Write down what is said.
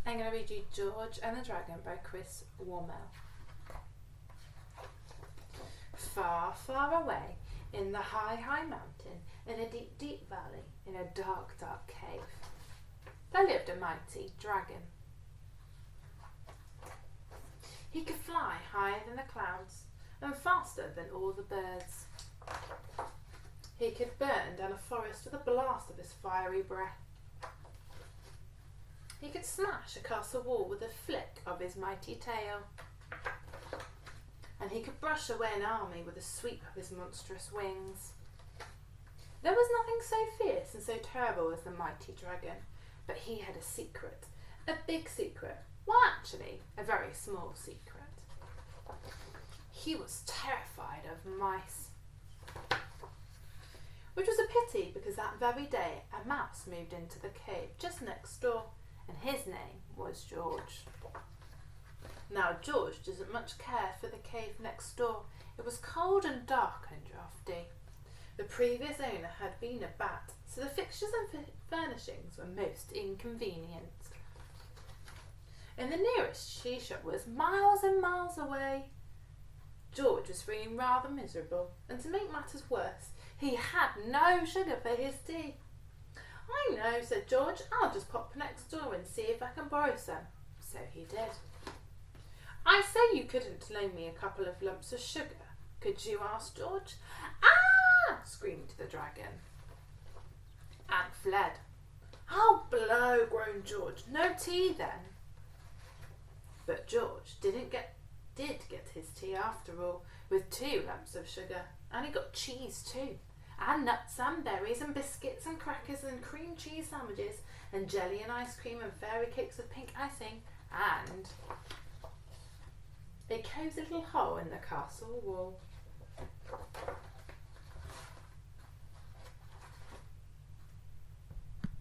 I'm going to read you George and the Dragon by Chris Wormell. Far, far away, in the high, high mountain, in a deep, deep valley, in a dark, dark cave, there lived a mighty dragon. He could fly higher than the clouds and faster than all the birds. He could burn down a forest with a blast of his fiery breath. He could smash a castle wall with a flick of his mighty tail. And he could brush away an army with a sweep of his monstrous wings. There was nothing so fierce and so terrible as the mighty dragon, but he had a secret, a big secret, well actually a very small secret. He was terrified of mice. Which was a pity, because that very day a mouse moved into the cave just next door, and his name was George. Now George didn't much care for the cave next door. It was cold and dark and draughty. The previous owner had been a bat, so the fixtures and furnishings were most inconvenient. And the nearest tea shop was miles and miles away. George was feeling rather miserable, and to make matters worse, he had no sugar for his tea. I know, said George, I'll just pop next door and see if I can borrow some. So he did. I say you couldn't loan me a couple of lumps of sugar, could you? Asked George. Ah! Screamed the dragon, and fled. Oh, blow! Groaned George. No tea then. But George did get his tea after all, with 2 lumps of sugar, and he got cheese too, and nuts and berries and biscuits and crackers and cream cheese sandwiches and jelly and ice cream and fairy cakes with pink icing and a cosy little hole in the castle wall.